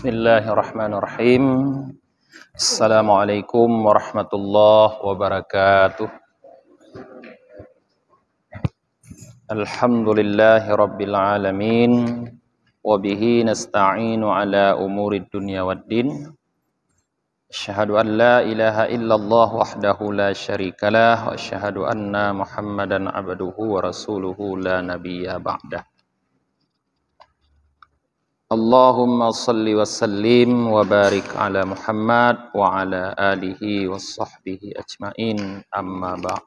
Bismillahirrahmanirrahim. Assalamualaikum warahmatullahi wabarakatuh. Alhamdulillahi rabbil alamin. Wabihi nasta'inu ala umurid dunya waddin. Asyhadu an la ilaha illallah wahdahu la syarikalah. Wa asyhadu anna muhammadan abduhu wa rasuluhu la nabiyya ba'dah. Allahumma salli wa sallim wa barik ala Muhammad wa ala alihi wa sahbihi ajma'in, amma ba'd.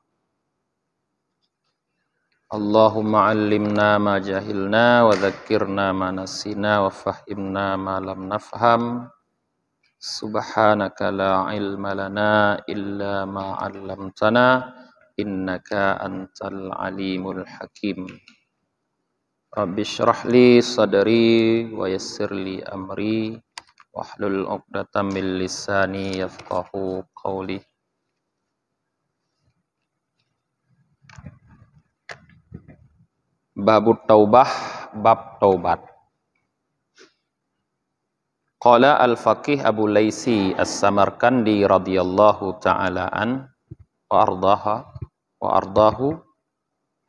Allahumma allimna ma jahilna wa dhakkirna ma nasina wa fahimna ma lam nafham. Subhanaka la ilma lana illa ma 'allamtana innaka antal alimul hakim. Rabbi syrah li sadri wa yassir li amri wahlul 'uqdatam min lisani yafqahu qawli. Babut taubah, bab taubat. Qala al-faqih Abu Laisi As-Samarkandi radhiyallahu ta'ala an wa ardahu.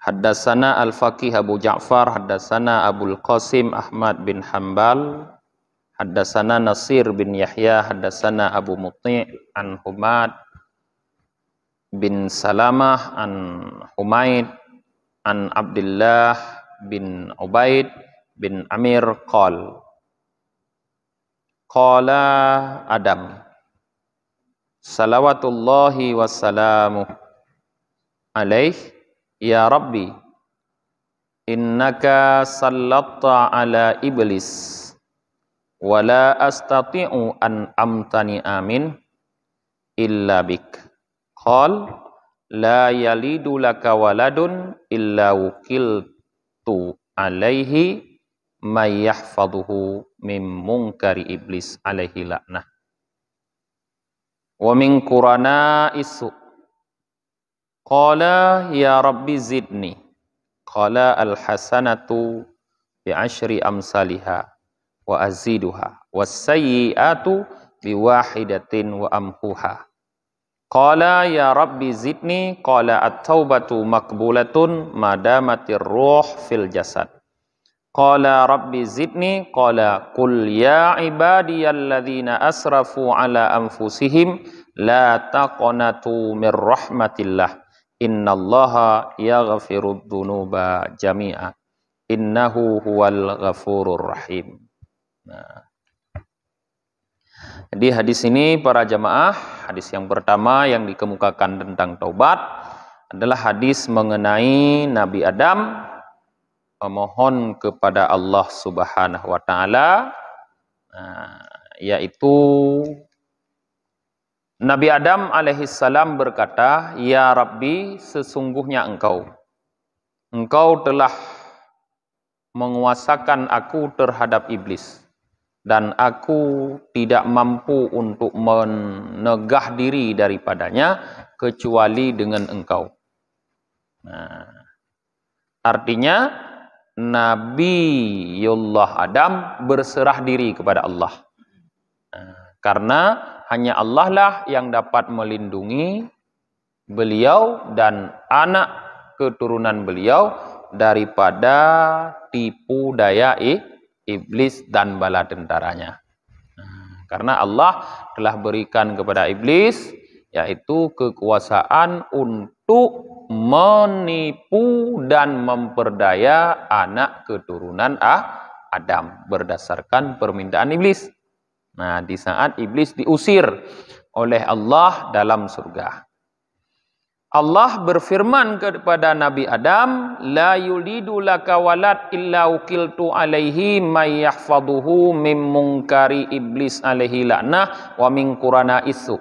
Haddatsana al-faqih Abu Ja'far, haddatsana Abul Qasim Ahmad bin Hanbal, haddatsana Nasir bin Yahya, haddatsana Abu Muti' an Humad bin Salamah an Humaid an Abdullah bin Ubaid bin Amir qala Adam salawatullahi wassalamu alaihi ya Rabbi, innaka sallatta ala iblis, wa la astati'u an amtani amin illa bik. Qal, la yalidu laka waladun illa wukiltu alaihi may yahfaduhu min munkari iblis alaihi la'nah. Wa min qurana isu. Qala ya Rabbi zidni. Qala al-hasanatu bi'ashri amsalihha wa aziduha was-sayyi'atu biwahidatin wa amhuha. Qala ya Rabbi zidni. Qala at-taubatu maqbulatun madamatir ruh fil jasad. Qala Rabbi zidni. Qala qul ya ibadiyalladzina asrafu ala anfusihim la taqnatu mir rahmatillah. Innallaha yaghfirud dzunuba jami'a innahu huwal ghafurur rahim. Nah, jadi hadis ini para jamaah, hadis yang pertama yang dikemukakan tentang taubat adalah hadis mengenai Nabi Adam memohon kepada Allah Subhanahu wa taala, yaitu Nabi Adam alaihissalam berkata, ya Rabbi, sesungguhnya engkau telah menguasakan aku terhadap iblis, dan aku tidak mampu untuk menegah diri daripadanya kecuali dengan engkau. Nah, artinya Nabiullah Adam berserah diri kepada Allah. Karena hanya Allah lah yang dapat melindungi beliau dan anak keturunan beliau daripada tipu daya iblis dan bala tentaranya. Karena Allah telah berikan kepada iblis yaitu kekuasaan untuk menipu dan memperdaya anak keturunan Adam berdasarkan permintaan iblis. Nah, di saat iblis diusir oleh Allah dalam surga, Allah berfirman kepada Nabi Adam, la yulidu laka walad illa ukiltu alaihi may yahfaduhu mim munkari iblis alaihi la'nah wa min qurana isu.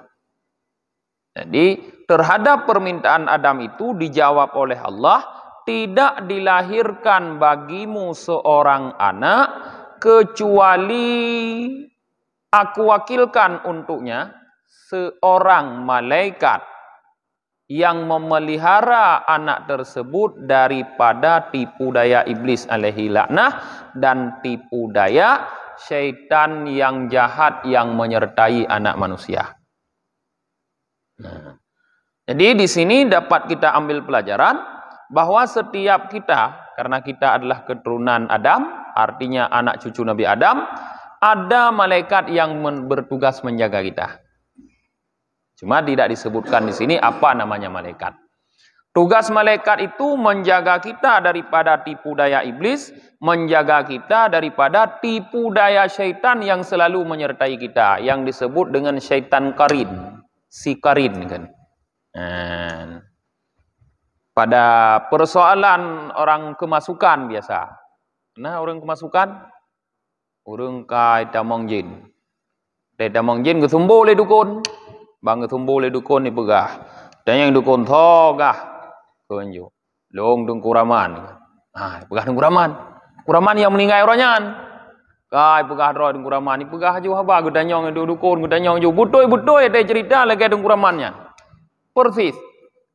Jadi terhadap permintaan Adam itu dijawab oleh Allah, tidak dilahirkan bagimu seorang anak kecuali aku wakilkan untuknya seorang malaikat yang memelihara anak tersebut daripada tipu daya iblis alaihi laknah dan tipu daya syaitan yang jahat yang menyertai anak manusia. Nah, jadi di sini dapat kita ambil pelajaran bahwa setiap kita, karena kita adalah keturunan Adam, artinya anak cucu Nabi Adam, ada malaikat yang bertugas menjaga kita. Cuma tidak disebutkan di sini apa namanya malaikat. Tugas malaikat itu menjaga kita daripada tipu daya iblis, menjaga kita daripada tipu daya syaitan yang selalu menyertai kita, yang disebut dengan syaitan karin, si karin kan. Pada persoalan orang kemasukan biasa. Nah, orang kemasukan, orang kai tamong jin. Tamong jin ketumbo le dukun. Bang ketumbo le dukun ni pegah. Dan yang dukun thogah. Kunju. Long dung kuraman. Pegah dung kuraman. Kuraman yang meninggal orangnya. Kai pegah roh dung kuraman ni pegah jo haba gudanyong dukun gudanyong jo butoi ada cerita lagi dung kuramannya. Persis.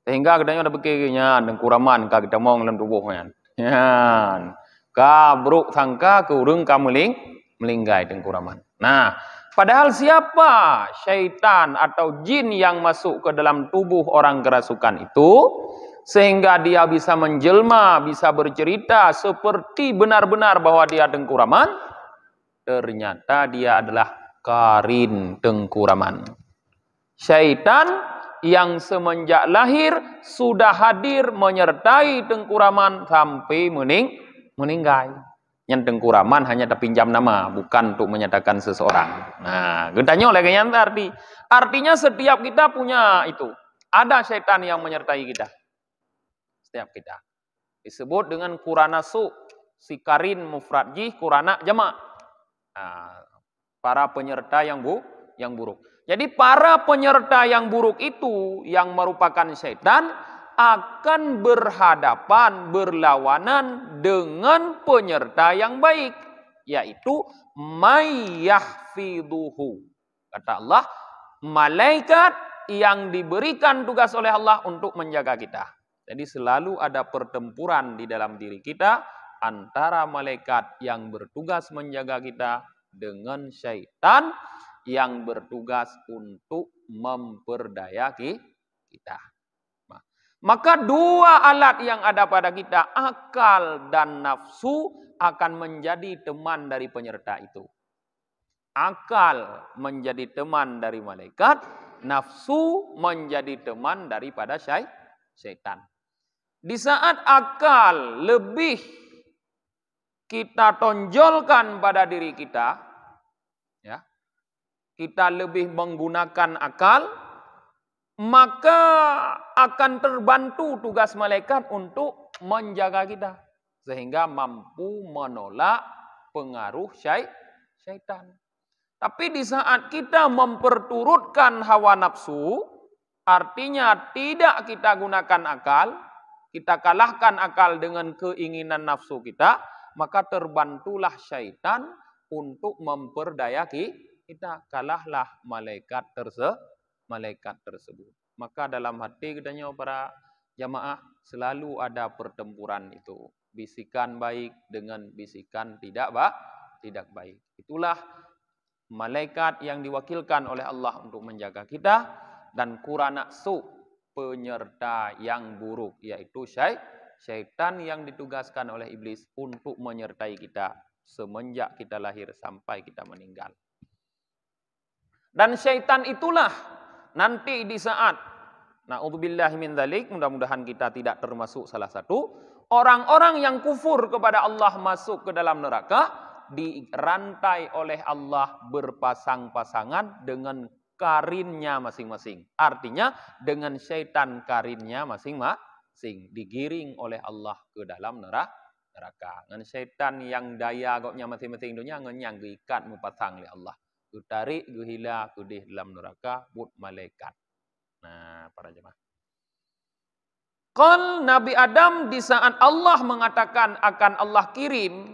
Sehingga gudanyong ada bekirnya dung kuraman ka kita mong dalam tubuhnya. Yan. Ka bruk sangka ke urang ka melinggai dung kuraman. Nah, padahal siapa syaitan atau jin yang masuk ke dalam tubuh orang kerasukan itu sehingga dia bisa menjelma, bisa bercerita seperti benar-benar bahwa dia dengkuraman, ternyata dia adalah karin dengkuraman. Syaitan yang semenjak lahir sudah hadir menyertai dengkuraman sampai meninggal. Yang dengkuraman hanya terpinjam nama, bukan untuk menyatakan seseorang. Nah, gendanya oleh kayaknya artinya setiap kita punya itu. Ada syaitan yang menyertai kita. Setiap kita. Disebut dengan kurana su, sikarin mufradji, kurana jamak. Nah, para penyerta yang buruk. Jadi para penyerta yang buruk itu yang merupakan syaitan akan berhadapan, berlawanan dengan penyerta yang baik, yaitu mayyahfiduhu. Kata Allah, malaikat yang diberikan tugas oleh Allah untuk menjaga kita. Jadi selalu ada pertempuran di dalam diri kita antara malaikat yang bertugas menjaga kita dengan syaitan yang bertugas untuk memperdaya kita. Maka dua alat yang ada pada kita, akal dan nafsu, akan menjadi teman dari penyerta itu. Akal menjadi teman dari malaikat, nafsu menjadi teman daripada syaitan. Di saat akal lebih kita tonjolkan pada diri kita, ya, kita lebih menggunakan akal, maka akan terbantu tugas malaikat untuk menjaga kita. Sehingga mampu menolak pengaruh syaitan. Tapi di saat kita memperturutkan hawa nafsu, artinya tidak kita gunakan akal, kita kalahkan akal dengan keinginan nafsu kita, maka terbantulah syaitan untuk memperdaya kita. Kalahlah malaikat tersebut. Maka dalam hati katanya para jamaah selalu ada pertempuran itu. Bisikan baik dengan bisikan tidak baik. Itulah malaikat yang diwakilkan oleh Allah untuk menjaga kita, dan kurana su, penyerta yang buruk, yaitu syaitan yang ditugaskan oleh iblis untuk menyertai kita semenjak kita lahir sampai kita meninggal. Dan syaitan itulah nanti di saat, na'udzubillahi min dzalik, mudah-mudahan kita tidak termasuk salah satu orang-orang yang kufur kepada Allah masuk ke dalam neraka, dirantai oleh Allah berpasang-pasangan dengan karinnya masing-masing. Artinya dengan syaitan karinnya masing-masing, digiring oleh Allah ke dalam neraka. Dengan syaitan yang daya agaknya masing-masing dunia ngenyang diikat mupasang oleh Allah. Tarik guhila kudih dalam neraka but malaikat. Nah, para jemaah. Qal Nabi Adam di saat Allah mengatakan akan Allah kirim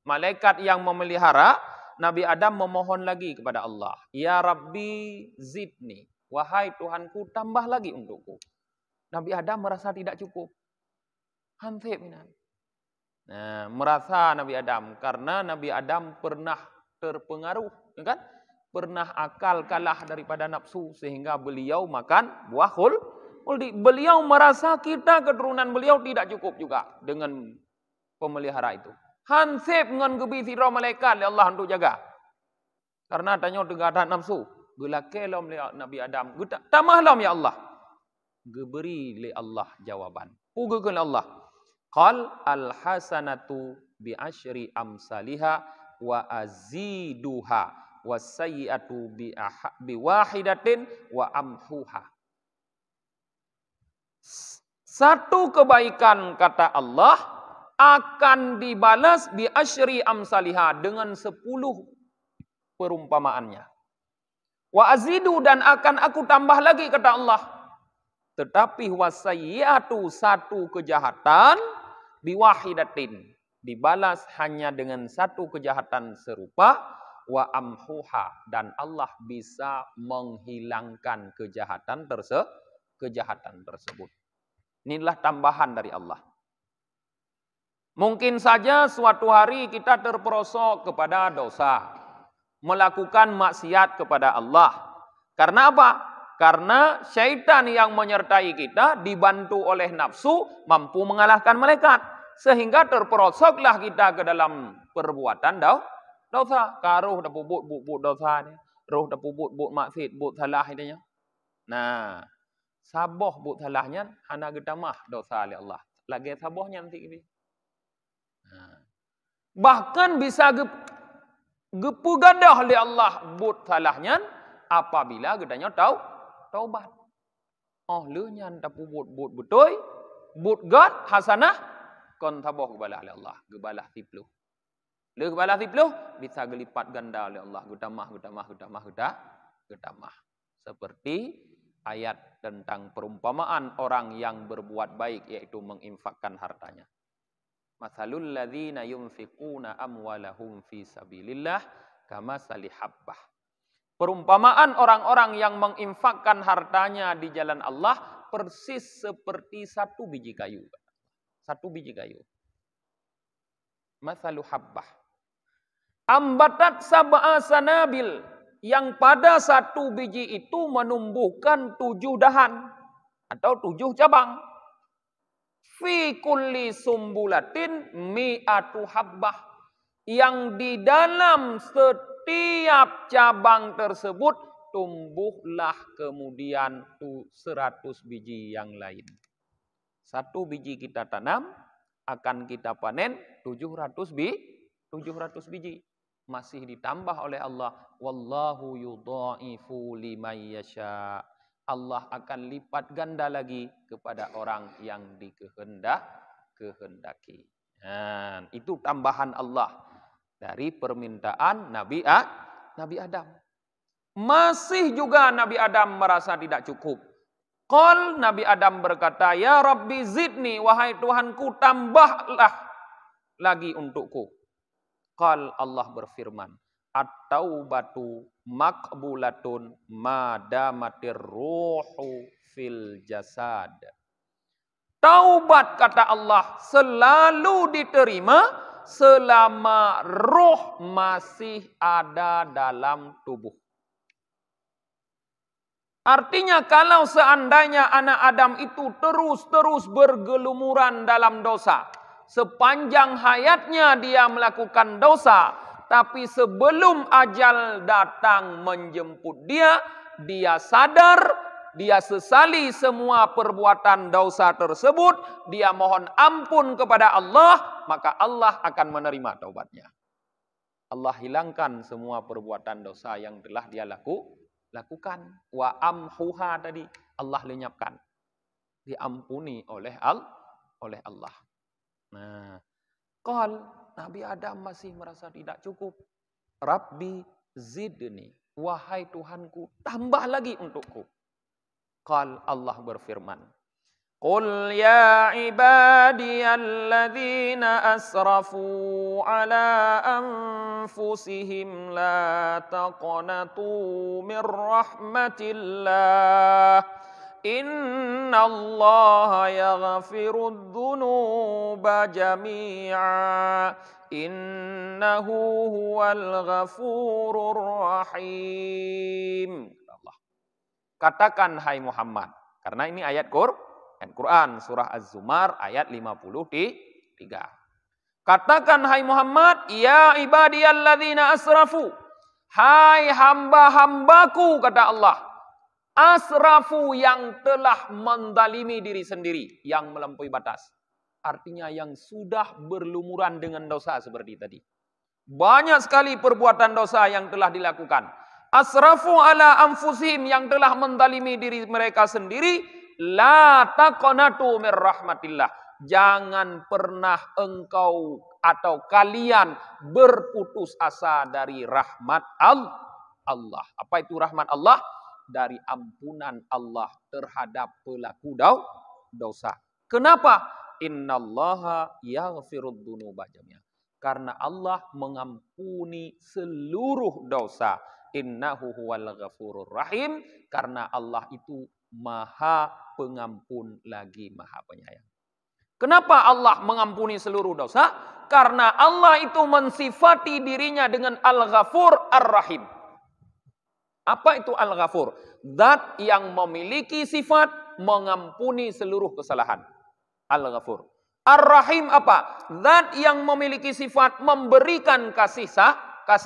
malaikat yang memelihara, Nabi Adam memohon lagi kepada Allah. Ya Rabbi zidni. Wahai Tuhanku, tambah lagi untukku. Nabi Adam merasa tidak cukup. Hansib minan. Nah, merasa Nabi Adam, karena Nabi Adam pernah terpengaruh, ya kan? Pernah akal kalah daripada nafsu sehingga beliau makan buah khuldi. Beliau merasa kita keturunan beliau tidak cukup juga dengan pemelihara itu. Hansip ngan gebi sira malaikat oleh Allah untuk jaga. Karena tanya dengan ada nafsu. Gelakelom li Nabi Adam. Tamahlam ya Allah. Geberi li Allah jawaban. Pugeun Allah. Qal al hasanatu bi asyri amsalihha wa aziduha wasayyi'atu bi wahidatin wa amhuha. Satu kebaikan kata Allah akan dibalas bi asyri amsalihha dengan 10 perumpamaannya. Wa azidu dan akan aku tambah lagi kata Allah. Tetapi wasayyi'atu satu kejahatan biwahidatin dibalas hanya dengan satu kejahatan serupa wa amhuha dan Allah bisa menghilangkan kejahatan tersebut. Inilah tambahan dari Allah. Mungkin saja suatu hari kita terperosok kepada dosa, melakukan maksiat kepada Allah. Karena apa? Karena syaitan yang menyertai kita dibantu oleh nafsu mampu mengalahkan malaikat. Sehingga terperosoklah kita ke dalam perbuatan dosa. Karuh dah bubut dosa ni. Roh dah bubut maksiat, bubut salah ini. Nah, saboh bubut salahnya hana gedamah dosa oleh Allah. Lagi sabohnya nanti ini. Nah. Bahkan bisa gepu gadah oleh Allah bubut salahnya apabila gedanya taubat. Oh, leunya dah bubut betul, bubut gad hasanah kon saboh gebalah oleh Allah, gebalah tipluh. Le gebalah tipluh bisa gelipat ganda oleh Allah, gedamah. Seperti ayat tentang perumpamaan orang yang berbuat baik yaitu menginfakkan hartanya. Masalul ladzina yunfiquna amwalahum fi sabilillah kamasali habbah. Perumpamaan orang-orang yang menginfakkan hartanya di jalan Allah persis seperti satu biji kayu. Satu biji kayu. Masalu habbah. Ambatat sab'a sanabil. Yang pada satu biji itu menumbuhkan 7 dahan. Atau 7 cabang. Fi kulli sumbulatin mi'atu habbah. Yang di dalam setiap cabang tersebut tumbuhlah kemudian 100 biji yang lain. Satu biji kita tanam akan kita panen 700 biji. Masih ditambah oleh Allah. Wallahu yudha'ifu liman yasha. Allah akan lipat ganda lagi kepada orang yang dikehendaki. Nah, itu tambahan Allah dari permintaan Nabi Adam. Masih juga Nabi Adam merasa tidak cukup. Qal Nabi Adam berkata, "Ya Rabbi zidni, wahai Tuhanku tambahlah lagi untukku." Qal Allah berfirman, "At-taubatu maqbulatun ma damatir ruhu fil jasad." Taubat kata Allah selalu diterima selama roh masih ada dalam tubuh. Artinya kalau seandainya anak Adam itu terus bergelumuran dalam dosa, sepanjang hayatnya dia melakukan dosa, tapi sebelum ajal datang menjemput dia, dia sadar, dia sesali semua perbuatan dosa tersebut, dia mohon ampun kepada Allah, maka Allah akan menerima taubatnya. Allah hilangkan semua perbuatan dosa yang telah dia lakukan. Wa amhuha tadi Allah lenyapkan. Diampuni oleh Allah. Nah, qal Nabi Adam masih merasa tidak cukup. Rabbi zidni, wahai Tuhanku tambah lagi untukku. Qal Allah berfirman, Qul ya ibadiyalladzina asrafu ala anfusihim la taqnatu min rahmatillah. Innallaha yaghfirudz dzunuba jami'a innahu huwal ghafurur rahim. Allah. Katakan hai Muhammad, karena ini ayat Quran surah Az-Zumar ayat 53. Katakan hai Muhammad, ya ibadiyalladzina asrafu, hai hamba-hambaku, kata Allah, asrafu yang telah menzalimi diri sendiri, yang melampaui batas. Artinya yang sudah berlumuran dengan dosa seperti tadi. Banyak sekali perbuatan dosa yang telah dilakukan. Asrafu ala anfusihim, yang telah menzalimi diri mereka sendiri. La taqnatu mir rahmatillah. Jangan pernah engkau atau kalian berputus asa dari rahmat Allah. Apa itu rahmat Allah? Dari ampunan Allah terhadap pelaku dosa. Kenapa? Innallaha yaghfirud dzunuba jami'an. Karena Allah mengampuni seluruh dosa. Innahu huwal ghafurur rahim. Karena Allah itu Maha Pengampun lagi Maha Penyayang. Kenapa Allah mengampuni seluruh dosa? Karena Allah itu mensifati dirinya dengan Al-Ghafur Ar-Rahim. Apa itu Al-Ghafur? Zat yang memiliki sifat mengampuni seluruh kesalahan. Al-Ghafur. Ar-Rahim apa? Zat yang memiliki sifat memberikan kasih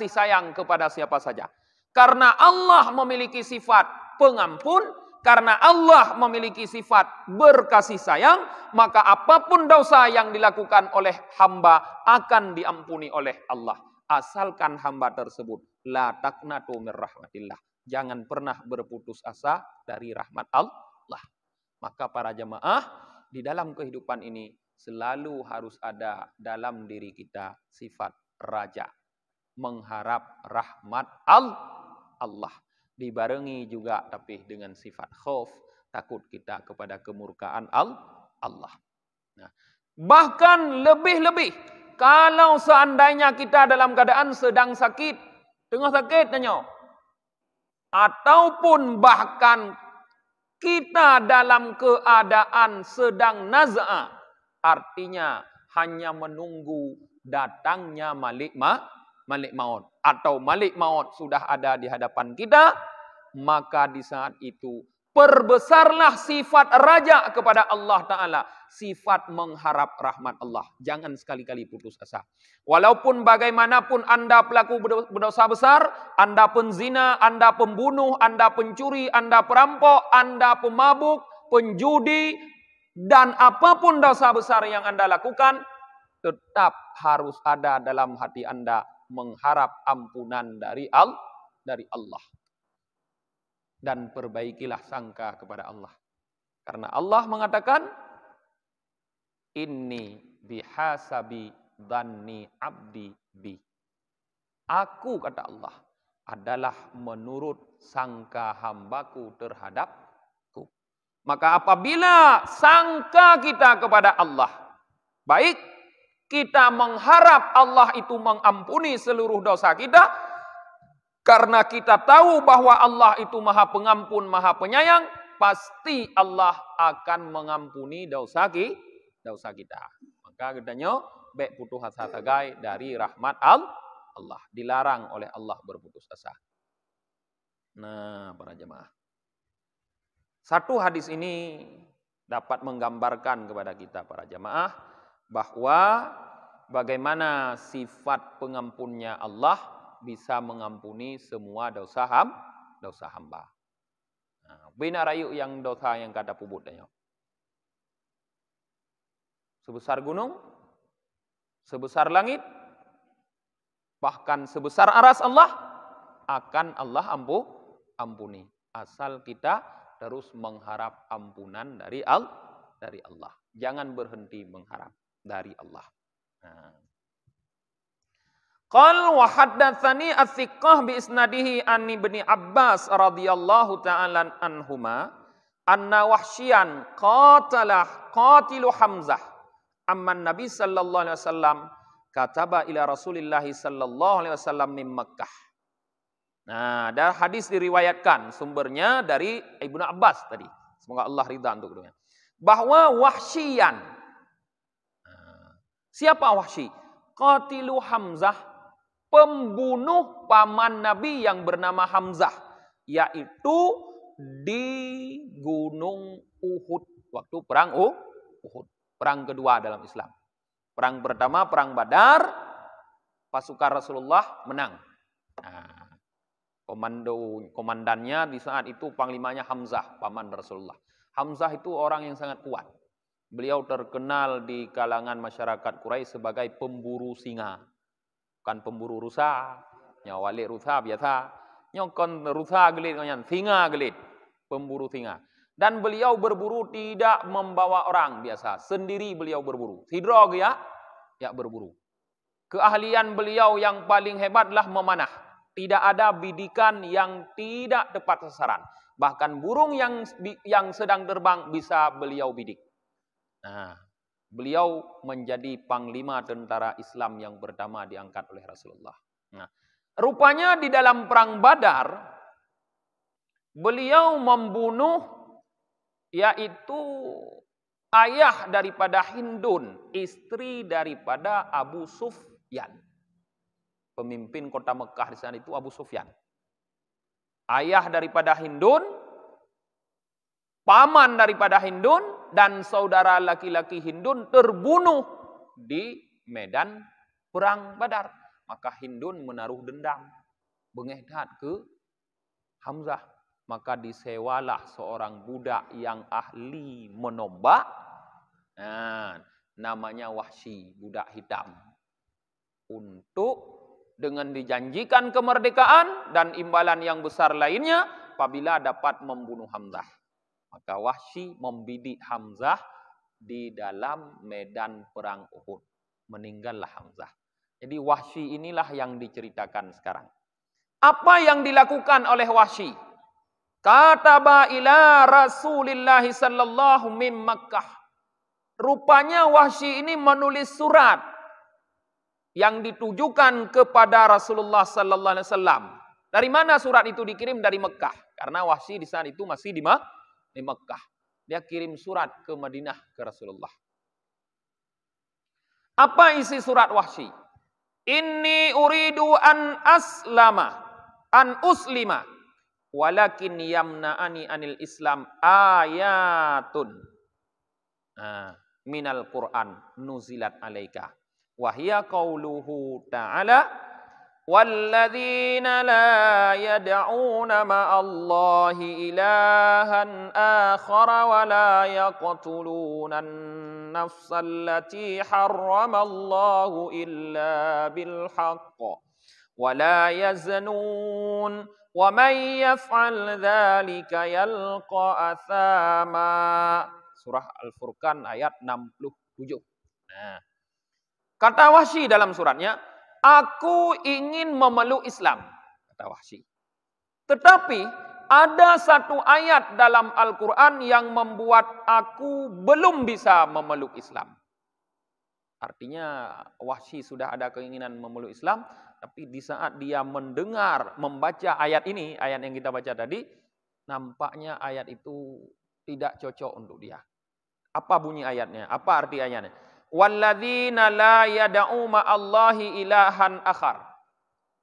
sayang kepada siapa saja. Karena Allah memiliki sifat pengampun, karena Allah memiliki sifat berkasih sayang, maka apapun dosa yang dilakukan oleh hamba akan diampuni oleh Allah. Asalkan hamba tersebut la taqnatu mir rahmatillah. Jangan pernah berputus asa dari rahmat Allah. Maka para jemaah, di dalam kehidupan ini selalu harus ada dalam diri kita sifat raja. Mengharap rahmat Allah. Dibarengi juga tapi dengan sifat khauf, takut kita kepada kemurkaan Allah. Nah, bahkan lebih-lebih kalau seandainya kita dalam keadaan sedang sakit, tengah sakit tanya, ataupun bahkan kita dalam keadaan sedang naz'a, artinya hanya menunggu datangnya Malik maut, atau Malik maut sudah ada di hadapan kita, maka di saat itu perbesarlah sifat raja kepada Allah Ta'ala, sifat mengharap rahmat Allah. Jangan sekali-kali putus asa. Walaupun bagaimanapun Anda pelaku berdosa besar, Anda penzina, Anda pembunuh, Anda pencuri, Anda perampok, Anda pemabuk, penjudi, dan apapun dosa besar yang Anda lakukan, tetap harus ada dalam hati Anda mengharap ampunan dari Allah. Dan perbaikilah sangka kepada Allah. Karena Allah mengatakan, inni bihasabi dhanni abdi bi. Aku, kata Allah, adalah menurut sangka hambaku terhadapku. Maka apabila sangka kita kepada Allah baik, kita mengharap Allah itu mengampuni seluruh dosa kita, karena kita tahu bahwa Allah itu Maha Pengampun, Maha Penyayang, pasti Allah akan mengampuni dosa kita. Maka katanya, baik putus asa tagai dari rahmat Allah. Dilarang oleh Allah berputus asa. Nah, para jemaah. Satu hadis ini dapat menggambarkan kepada kita para jemaah bahwa bagaimana sifat pengampunnya Allah bisa mengampuni semua dosa hamba. Nah, bina rayu yang dosa yang kada pubut tanya. Sebesar gunung, sebesar langit, bahkan sebesar aras Allah, akan Allah ampuni. Asal kita terus mengharap ampunan dari Allah. Jangan berhenti mengharap dari Allah. Nah. Qal wa haddatsani as-siqah bi isnadihi an Ibni Abbas radhiyallahu ta'ala anhuma anna Wahsyian qatilu Hamzah amman Nabi sallallahu alaihi wasallam kataba ila Rasulillah sallallahu alaihi wasallam min Makkah. Nah, ada hadis diriwayatkan sumbernya dari Ibnu Abbas tadi. Semoga Allah ridha untuk keduanya. Bahwa Wahsyian. Siapa Wahsy? qatilu Hamzah, pembunuh paman Nabi yang bernama Hamzah, yaitu di Gunung Uhud, waktu perang Uhud, perang kedua dalam Islam. Perang pertama, perang Badar, pasukan Rasulullah menang. Nah, komandannya di saat itu panglimanya Hamzah, paman Rasulullah. Hamzah itu orang yang sangat kuat. Beliau terkenal di kalangan masyarakat Quraisy sebagai pemburu singa. Bukan pemburu rusa, nyawalik rusa biasa. Nyokon rusa gelit, singa gelit. Pemburu singa. Dan beliau berburu tidak membawa orang biasa. Sendiri beliau berburu. Sidrog ya berburu. Keahlian beliau yang paling hebatlah memanah. Tidak ada bidikan yang tidak tepat sasaran. Bahkan burung yang sedang terbang bisa beliau bidik. Nah, beliau menjadi panglima tentara Islam yang pertama diangkat oleh Rasulullah. Nah, rupanya di dalam perang Badar, beliau membunuh yaitu ayah daripada Hindun, istri daripada Abu Sufyan. Pemimpin kota Mekah di sana itu Abu Sufyan. Ayah daripada Hindun, paman daripada Hindun, dan saudara laki-laki Hindun terbunuh di medan perang Badar. Maka Hindun menaruh dendam, bengehdat ke Hamzah. Maka disewalah seorang budak yang ahli menombak. Nah, namanya Wahsy, budak hitam. Untuk dengan dijanjikan kemerdekaan dan imbalan yang besar lainnya apabila dapat membunuh Hamzah. Maka Wahsy membidik Hamzah di dalam medan perang Uhud. Meninggallah Hamzah. Jadi Wahsy inilah yang diceritakan sekarang. Apa yang dilakukan oleh Wahsy? Kataba ila Rasulillah sallallahu min Makkah. Rupanya Wahsy ini menulis surat yang ditujukan kepada Rasulullah sallallahu alaihi wasallam. Dari mana surat itu dikirim? Dari Mekah. Karena Wahsy di saat itu masih di Mekah. Dia kirim surat ke Madinah ke Rasulullah. Apa isi surat Wahsy? Inni uridu an uslima walakin yamna'ani anil Islam ayatun minal Qur'an nuzilat alaika wa hiya qauluhu ta'ala وَالَّذِينَ لَا يَدْعُونَ مَعَ اللَّهِ إِلَٰهًا آخَرَ وَلَا يَقْتُلُونَ النَّفْسَ الَّتِي حَرَّمَ اللَّهُ إِلَّا بِالْحَقِّ وَلَا يَزْنُونَ وَمَن يَفْعَلْ ذَلِكَ يَلْقَ أَثَامًا. Surah Al-Furqan ayat 67. Nah, kata Wahsy dalam suratnya, aku ingin memeluk Islam, kata Wahsy. Tetapi ada satu ayat dalam Al-Quran yang membuat aku belum bisa memeluk Islam. Artinya Wahsy sudah ada keinginan memeluk Islam, tapi di saat dia mendengar, membaca ayat ini, ayat yang kita baca tadi, nampaknya ayat itu tidak cocok untuk dia. Apa bunyi ayatnya? Apa arti ayatnya? Walladzina la yad'u ma'allahi ilahan akhar.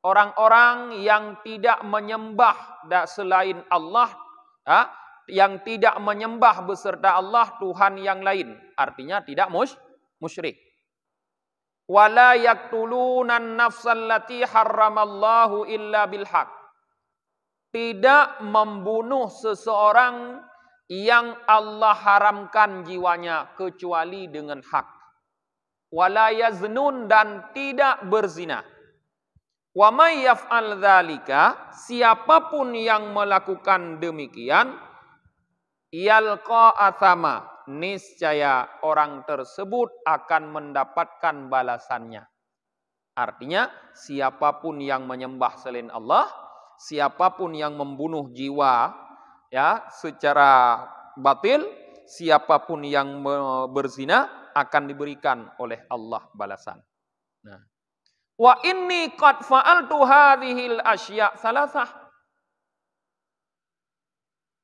Orang-orang yang tidak menyembah selain Allah, yang tidak menyembah beserta Allah Tuhan yang lain. Artinya tidak musyrik. Wala yaqtulunan nafsal lati harramallahu illa bilhaq. Tidak membunuh seseorang yang Allah haramkan jiwanya kecuali dengan hak. Wala yaznun, dan tidak berzina. Wa may yaf'al dzalika, siapapun yang melakukan demikian, yalqa athama, niscaya orang tersebut akan mendapatkan balasannya. Artinya siapapun yang menyembah selain Allah, siapapun yang membunuh jiwa secara batil, siapapun yang berzina akan diberikan oleh Allah balasan. Nah, wa inni qad fa'altu hadhil asya' salasah.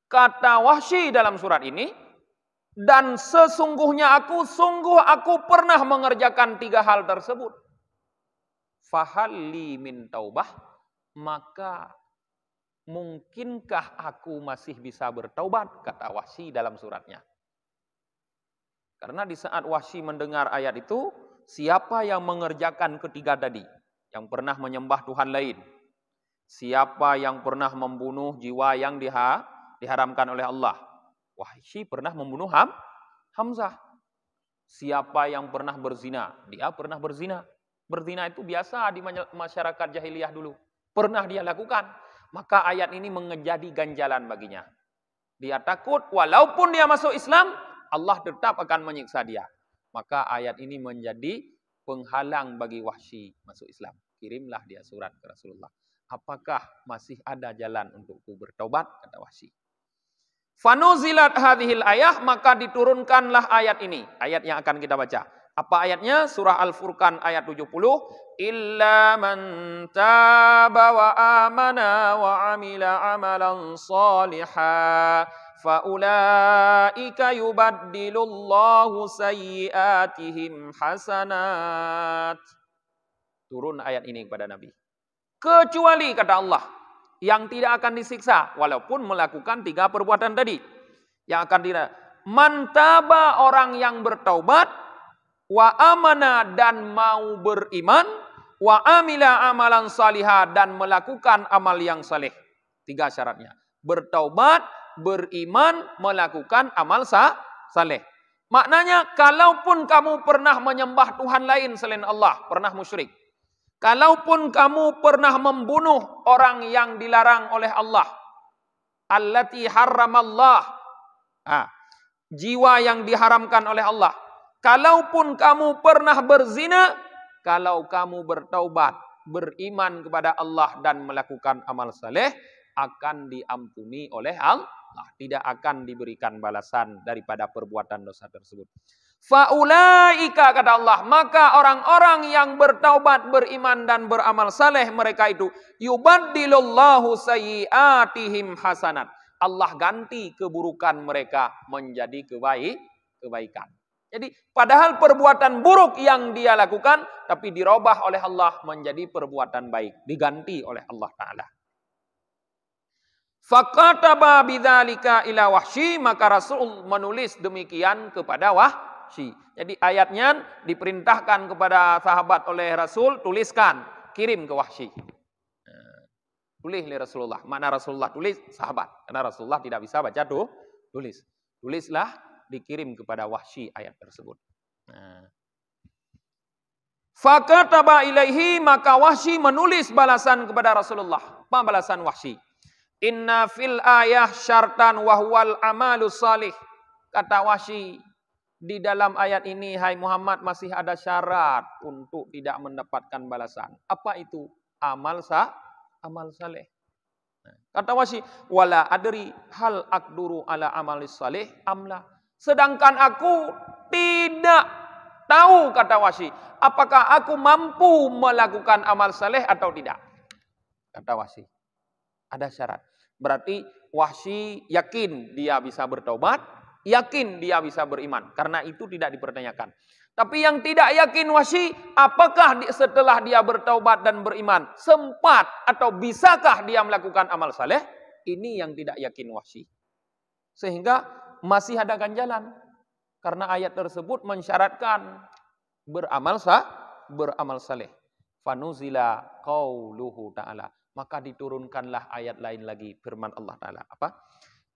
Kata Wahsy dalam surat ini, dan sesungguhnya aku pernah mengerjakan 3 hal tersebut. fahalli min taubah, maka mungkinkah aku masih bisa bertaubat, kata Wahsy dalam suratnya. Karena di saat Wahsy mendengar ayat itu, siapa yang mengerjakan ketiga tadi, yang pernah menyembah Tuhan lain, siapa yang pernah membunuh jiwa yang diharamkan oleh Allah. Wahsy pernah membunuh Hamzah. Siapa yang pernah berzina, dia pernah berzina. Berzina itu biasa di masyarakat jahiliyah dulu. Pernah dia lakukan. Maka ayat ini menjadi ganjalan baginya. Dia takut walaupun dia masuk Islam, Allah tetap akan menyiksa dia. Maka ayat ini menjadi penghalang bagi Wahsy masuk Islam. Kirimlah dia surat ke Rasulullah. Apakah masih ada jalan untukku bertobat? Kata Wahsy. Fanuzilat hadhil ayah, maka diturunkanlah ayat ini. Ayat yang akan kita baca. Apa ayatnya? Surah Al-Furqan ayat 70. Illa man taba wa amana wa amila amalan salihah faulaika yubaddilullahu sayyiatihim hasanat. Turun ayat ini kepada Nabi. Kecuali kata Allah yang tidak akan disiksa walaupun melakukan 3 perbuatan tadi. Yang akan mantaba, orang yang bertaubat, wa amana, dan mau beriman, wa amila amalan salihah, dan melakukan amal yang saleh. 3 syaratnya. Bertaubat, beriman, melakukan amal saleh. Maknanya kalaupun kamu pernah menyembah Tuhan lain selain Allah, pernah musyrik. Kalaupun kamu pernah membunuh orang yang dilarang oleh Allah, allati harramallah, jiwa yang diharamkan oleh Allah. Kalaupun kamu pernah berzina, kalau kamu bertaubat, beriman kepada Allah dan melakukan amal saleh, akan diampuni oleh Allah. Tidak akan diberikan balasan daripada perbuatan dosa tersebut. Faulaika, kata Allah, maka orang-orang yang bertaubat, beriman dan beramal saleh, mereka itu yubaddilullahu sayyiatihim hasanat. Allah ganti keburukan mereka menjadi kebaikan. Jadi padahal perbuatan buruk yang dia lakukan, tapi dirubah oleh Allah menjadi perbuatan baik, diganti oleh Allah Ta'ala. Fakataba bidzalika ila Wahsy, maka Rasul menulis demikian kepada Wahsy. Jadi ayatnya diperintahkan kepada sahabat oleh Rasul, tuliskan, kirim ke Wahsy. Tulis oleh Rasulullah. Mana Rasulullah tulis? Sahabat. Karena Rasulullah tidak bisa baca tulis. Tulislah, dikirim kepada Wahsy ayat tersebut. Fakataba ilaihi, maka Wahsy menulis balasan kepada Rasulullah. Apa balasan Wahsy? Inna fil ayah syartan wahwal amalus salih. Kata Wahsy, di dalam ayat ini, hai Muhammad, masih ada syarat untuk tidak mendapatkan balasan. Apa itu? Amal saleh. Kata Wahsy, wala adri hal akduru ala amalis salih amla. Sedangkan aku tidak tahu, kata Wahsy, apakah aku mampu melakukan amal saleh atau tidak. Kata Wahsy, ada syarat. Berarti Wahsy yakin dia bisa bertobat, yakin dia bisa beriman. Karena itu tidak dipertanyakan. Tapi yang tidak yakin Wahsy, apakah setelah dia bertaubat dan beriman, sempat atau bisakah dia melakukan amal saleh? Ini yang tidak yakin Wahsy. Sehingga masih ada ganjalan. Karena ayat tersebut mensyaratkan beramal saleh. Fanuzila qauluhu ta'ala. Maka diturunkanlah ayat lain lagi, firman Allah Ta'ala. Apa?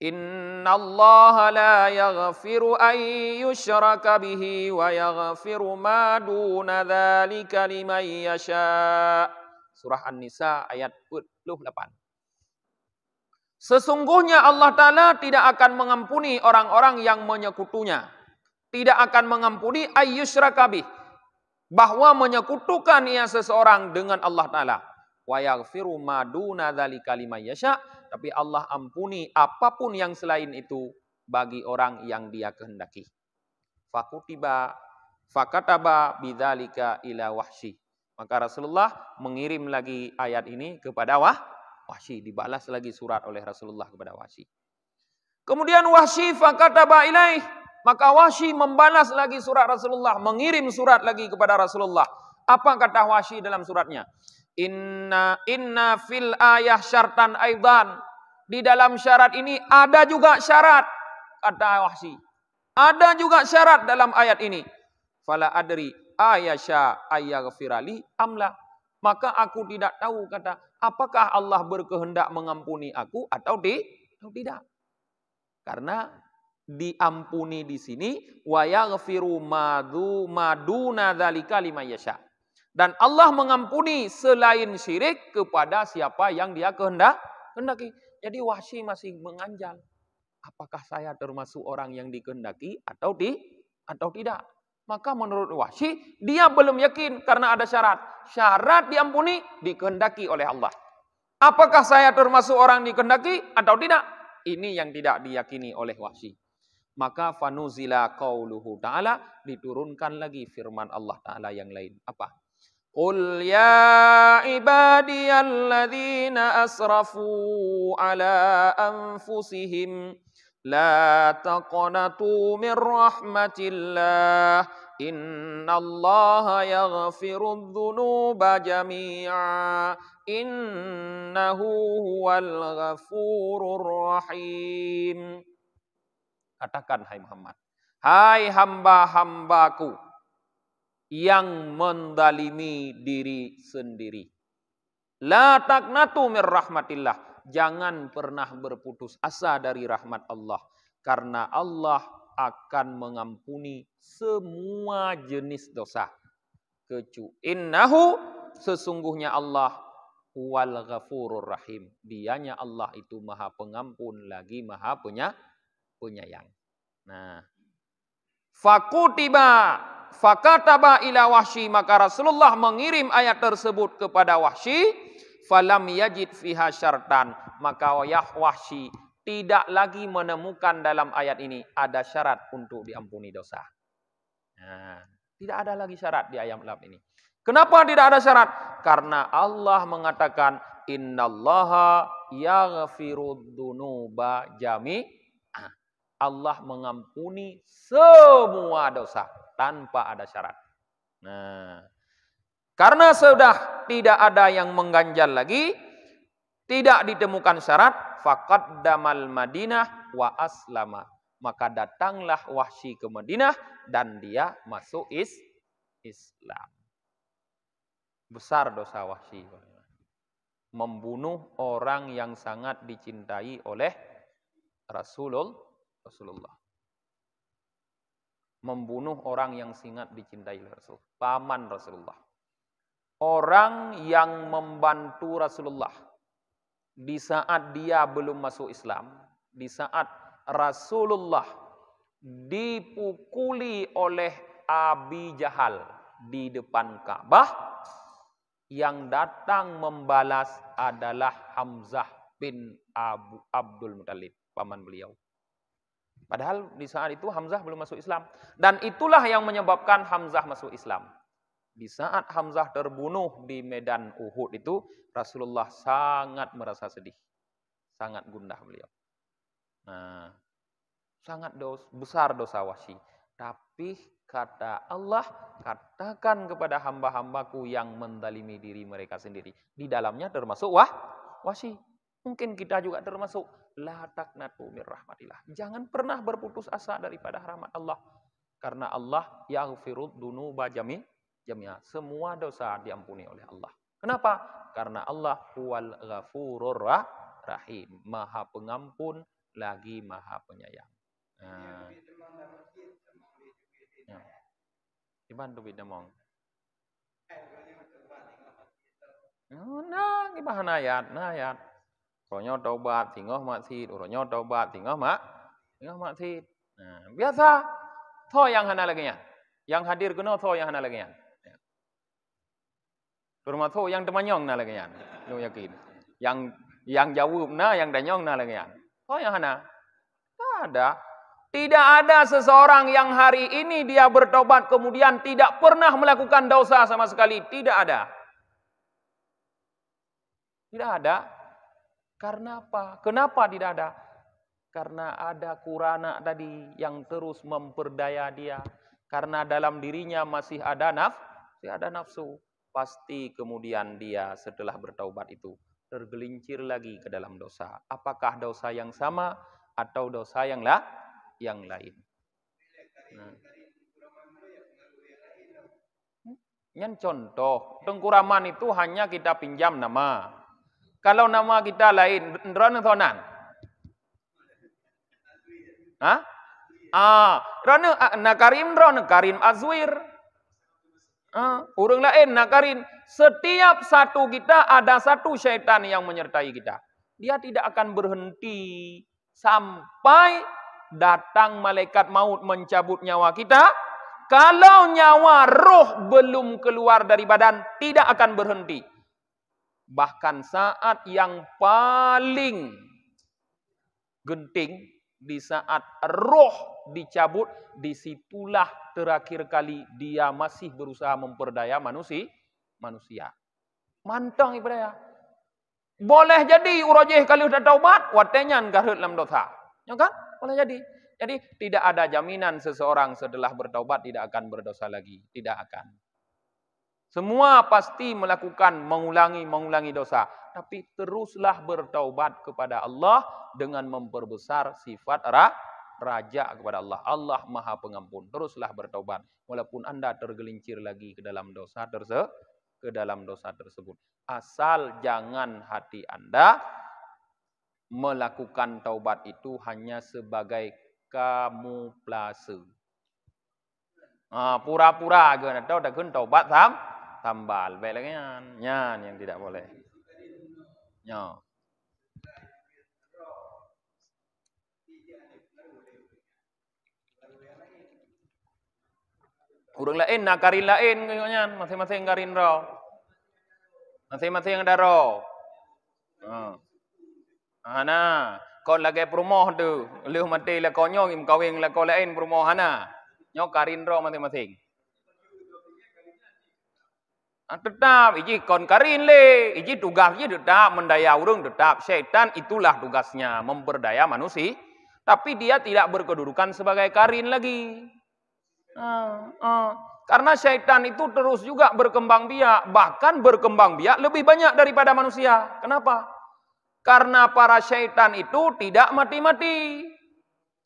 Innallaha la yaghfiru an yushraka bihi wa yaghfiru ma duna dzalika liman yasha. Surah An-Nisa ayat 28. Sesungguhnya Allah Ta'ala tidak akan mengampuni orang-orang yang menyekutunya. Tidak akan mengampuni ayyushraka bih, bahwa menyekutukan ia seseorang dengan Allah Ta'ala. Wa yaghfiru ma duna dzalika liman yasha, tapi Allah ampuni apapun yang selain itu bagi orang yang Dia kehendaki. Fakataba bidzalika ila Wahsy. Maka Rasulullah mengirim lagi ayat ini kepada Wahsy, dibalas lagi surat oleh Rasulullah kepada Wahsy. Kemudian Wahsy fakataba ilaih, maka Wahsy membalas lagi surat Rasulullah, mengirim surat lagi kepada Rasulullah. Apa kata Wahsy dalam suratnya? Inna fil ayah syartan aidan. Di dalam syarat ini ada juga syarat, kata Wahsy. Ada juga syarat dalam ayat ini. Fala adri ayasya ayaghfirali amla. Maka aku tidak tahu, kata, apakah Allah berkehendak mengampuni aku atau tidak. Karena diampuni di sini wa yaghfiru maduna dzalika liman yasha. Dan Allah mengampuni selain syirik kepada siapa yang Dia kehendaki. Jadi Wahsy masih menganjal. Apakah saya termasuk orang yang dikehendaki atau tidak? Maka menurut Wahsy dia belum yakin karena ada syarat. Syarat diampuni dikehendaki oleh Allah. Apakah saya termasuk orang dikehendaki atau tidak? Ini yang tidak diyakini oleh Wahsy. Maka fanuzila qauluhu ta'ala, diturunkan lagi firman Allah Ta'ala yang lain. Apa? Qul ya ibadiyalladzina asrafu ala anfusihim la taqnatu min rahmatillah innallaha yaghfirudz dzunuba jami'a innahu huwal ghafurur rahim. Katakan, hai Muhammad, hai hamba-hambaku yang mendalimi diri sendiri. La taqnatu mir rahmatillah. Jangan pernah berputus asa dari rahmat Allah. Karena Allah akan mengampuni semua jenis dosa. Innahu, sesungguhnya Allah, huwal ghafurur rahim. Dianya Allah itu maha pengampun lagi maha penyayang. Nah, fakataba ila Wahsy, maka Rasulullah mengirim ayat tersebut kepada Wahsy. Falam yajid fiha syartan, maka Wahsy tidak lagi menemukan dalam ayat ini ada syarat untuk diampuni dosa. Nah, tidak ada lagi syarat di ayat ini. Kenapa tidak ada syarat? Karena Allah mengatakan innallaha yaghfirudz dzunuba jami'a. Allah mengampuni semua dosa tanpa ada syarat. Nah, karena sudah tidak ada yang mengganjal lagi, tidak ditemukan syarat, faqaddamal Madinah wa aslama. Maka datanglah Wahsy ke Madinah dan dia masuk Islam. Besar dosa Wahsy. Membunuh orang yang sangat dicintai oleh Rasulullah. Membunuh orang yang sangat dicintai oleh Rasul. Paman Rasulullah. Orang yang membantu Rasulullah. Di saat dia belum masuk Islam. Di saat Rasulullah dipukuli oleh Abi Jahal di depan Ka'bah. Yang datang membalas adalah Hamzah bin Abdul Muttalib. Paman beliau. Padahal di saat itu Hamzah belum masuk Islam. Dan itulah yang menyebabkan Hamzah masuk Islam. Di saat Hamzah terbunuh di medan Uhud itu, Rasulullah sangat merasa sedih. Sangat gundah beliau. Nah, sangat besar dosa Wahsy. Tapi kata Allah, katakan kepada hamba-hambaku yang mendalimi diri mereka sendiri. Di dalamnya termasuk Wahsy. Mungkin kita juga termasuk. La taqnatu mir rahmatillah. Jangan pernah berputus asa daripada rahmat Allah. Karena Allah yaghfirudz dzunuba jami'a. Semua dosa diampuni oleh Allah. Kenapa? Karena Allah huwal ghafurur rahim. Maha pengampun lagi maha penyayang. Nah. Dibantu bidamong. Nah, ibahan ayat. Ronyo taubat tinggal maksid, ronyo taubat tinggal maksid. Nah, biasa. Tho yang hana lagi nya. Yang hadir kena tho yang hana lagi nya. Termasuk tho yang temanyong na lagi nya. Lu yakin. Yang jawab na, yang danyong na lagi nya. Tho yang hana. Tak ada. Tidak ada seseorang yang hari ini dia bertobat kemudian tidak pernah melakukan dosa sama sekali. Tidak ada. Tidak ada. Karena apa? Kenapa tidak ada? Karena ada kurana tadi yang terus memperdaya dia. Karena dalam dirinya masih ada nafsu. pasti kemudian dia setelah bertaubat itu tergelincir lagi ke dalam dosa. Apakah dosa yang sama atau dosa yang lain? Nah. Yang contoh, tengkuraman itu hanya kita pinjam nama. Kalau nama kita lain, ndron thonan. Hah? Nakarim ndron, Karim Azwir. Orang lain nakarin. Setiap satu kita ada satu syaitan yang menyertai kita. Dia tidak akan berhenti sampai datang malaikat maut mencabut nyawa kita. Kalau nyawa roh belum keluar dari badan, tidak akan berhenti. Bahkan saat yang paling genting, di saat roh dicabut, disitulah terakhir kali dia masih berusaha memperdaya manusia. Mantang ibadah. Boleh jadi urojeh kalau sudah taubat, watenya garut dalam dosa. Ya kan? Boleh jadi. Jadi tidak ada jaminan seseorang setelah bertaubat tidak akan berdosa lagi. Tidak akan. Semua pasti melakukan mengulangi dosa. Tapi teruslah bertaubat kepada Allah dengan memperbesar sifat raja kepada Allah. Allah Maha Pengampun. Teruslah bertaubat. Walaupun Anda tergelincir lagi ke dalam dosa tersebut. Asal jangan hati Anda melakukan taubat itu hanya sebagai kamuflase. Pura-pura ke atau dah kun taubat tambal belaknya nyan yang tidak boleh. Ya. Urang lain nak karin lain nyan, masing-masing karin ro. Masing-masing ada ro. Nah, kau lagi perumoh tu, lu mati lah kau nyong, kawin lah kau lain perumoh hana, nyok karin ro masing-masing. Tetap, iji kon karin le, iji tugasnya tetap mendaya urang tetap. Syaitan itulah tugasnya memperdaya manusia, tapi dia tidak berkedudukan sebagai karin lagi. Karena syaitan itu terus juga berkembang biak, bahkan berkembang biak lebih banyak daripada manusia. Kenapa? Karena para syaitan itu tidak mati-mati.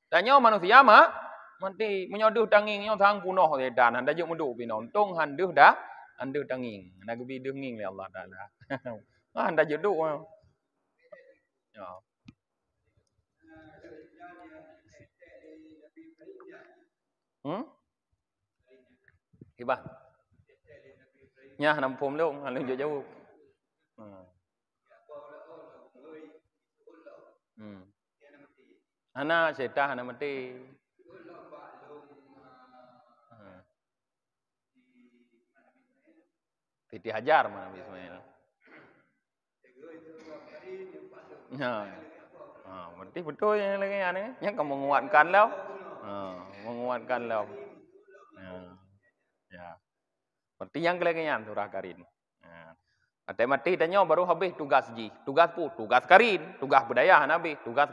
Tanya manusia mati menyoduh tanging nyo thang punoh setan anda juk mudu pinontung handuh dah handuh tanging anda gebi denging le Allah taala. Anda jodoh. Ya. Ibah. Nya nampum long halung jauh. Hana syaitan hana mati. Titi hajar mana Nabi Ismail. Berarti betul yang lagi aneh. Yang kamu menguatkan lah. Menguatkan lah. Ya. Berarti yang kelegenyan surah Karin. Ada mati tanya baru habis tugas ji. Tugas pu, tugas Karin, tugas budaya Nabi, tugas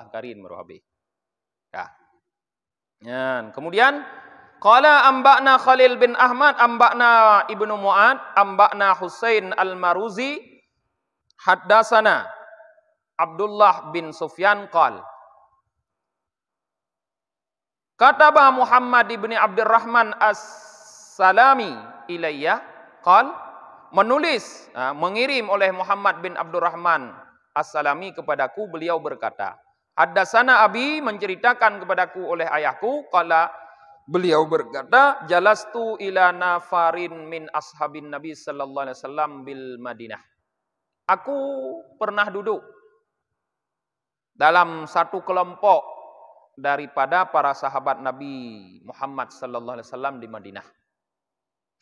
Karin baru habis. Ya. Kemudian qala amba'na Khalil bin Ahmad, amba'na Ibnu Mu'ad, amba'na Husain al-Maruzi, haddatsana Abdullah bin Sufyan qal. Kataba Muhammad ibn Abdurrahman as-Salami ilayya qal, menulis, mengirim oleh Muhammad bin Abdurrahman as-Salami kepadaku, beliau berkata, haddatsana abi, menceritakan kepadaku oleh ayahku, qala, beliau berkata, jalastu ila nafarin min ashabin Nabi sallallahu alaihi wasallam bil Madinah. Aku pernah duduk dalam satu kelompok daripada para sahabat Nabi Muhammad sallallahu alaihi wasallam di Madinah.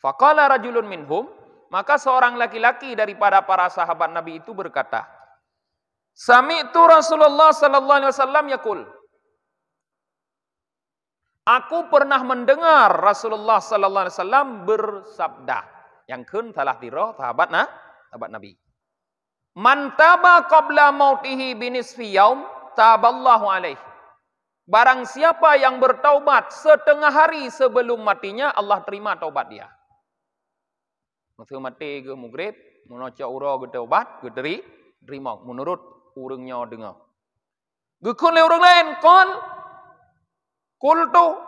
Faqala rajulun minhum, maka seorang laki-laki daripada para sahabat Nabi itu berkata, sami'tu Rasulullah sallallahu alaihi wasallam yaqul, aku pernah mendengar Rasulullah sallallahu alaihi wasallam bersabda. Yang keun salah tiro sahabat Nabi. Man taba qabla mautihi binisfi yaum taballahu alaihi. Barang siapa yang bertaubat setengah hari sebelum matinya, Allah terima taubat dia. Masa mati ke mugrib, menocok ura ke taubat, ke terima. Menurut orangnya dengar. Gekun oleh orang lain, Qultu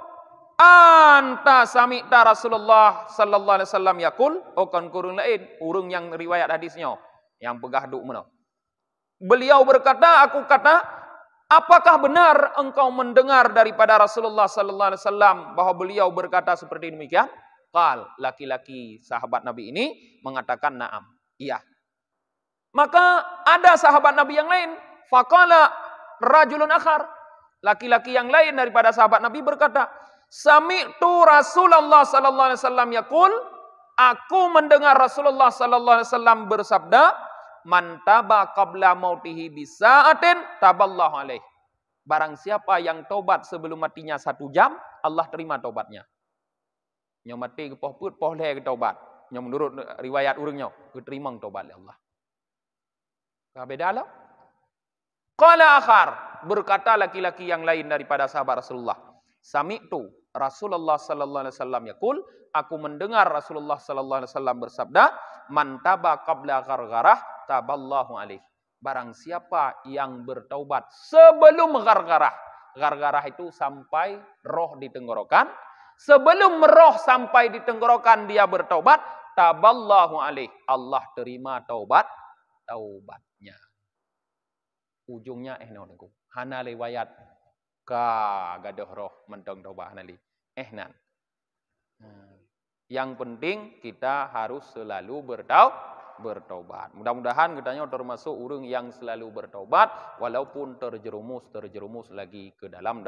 anta sami'ta Rasulullah sallallahu alaihi wasallam yaqul, kan kurung lain, urang yang riwayat hadisnya yang pegah duk mana. Beliau berkata, aku kata, apakah benar engkau mendengar daripada Rasulullah sallallahu alaihi wasallam bahwa beliau berkata seperti demikian? Qal, laki-laki sahabat Nabi ini mengatakan na'am. Iya. Maka ada sahabat Nabi yang lain, faqala rajulun akhar. Laki-laki yang lain daripada sahabat Nabi berkata, sami'tu Rasulullah sallallahu alaihi wasallam yaqul, aku mendengar Rasulullah sallallahu alaihi wasallam bersabda, man taba qabla mautihi bisa'atin taballahu alaih. Barang siapa yang taubat sebelum matinya 1 jam, Allah terima taubatnya. Nya mati ke poh put poh le ke taubat. Nya menurut riwayat urangnya, diterima taubat oleh Allah. Ka beda lah. Qala akhar, berkata laki-laki yang lain daripada sahabat Rasulullah, sami'tu Rasulullah sallallahu alaihi wasallam yaqul, aku mendengar Rasulullah sallallahu alaihi wasallam bersabda, man taba qabla ghargharah taballahu alaih. Barang siapa yang bertaubat sebelum ghargharah. Ghargharah itu sampai roh di tenggorokan. Sebelum roh sampai di tenggorokan dia bertaubat, taballahu alaih. Allah terima taubatnya. Ujungnya nongku. Hana riwayat ka gadoh roh mentong taubat hanali. Nan. Yang penting kita harus selalu bertaubat. Mudah-mudahan kitanya termasuk orang yang selalu bertaubat walaupun terjerumus lagi ke dalam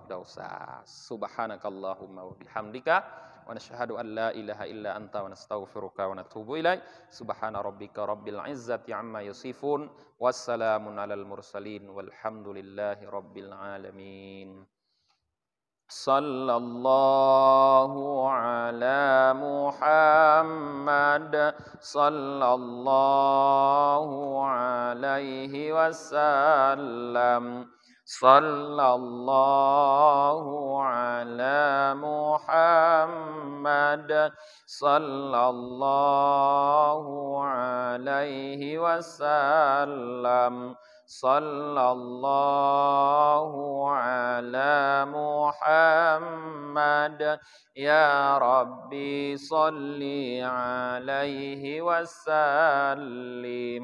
dosa. Subhanakallahumma wa bihamdika wa nashhadu an la ilaha illa anta wa nastaghfiruka wa natubu ilaik. Subhana rabbika rabbil izzati amma yasifun wassalamun alal mursalin walhamdulillahi rabbil alamin. Sallallahu ala Muhammad sallallahu alaihi wasallam. Sallallahu ala Muhammad sallallahu alaihi wasallam. Sallallahu ala Muhammad ya Rabbi salli alaihi wasallim.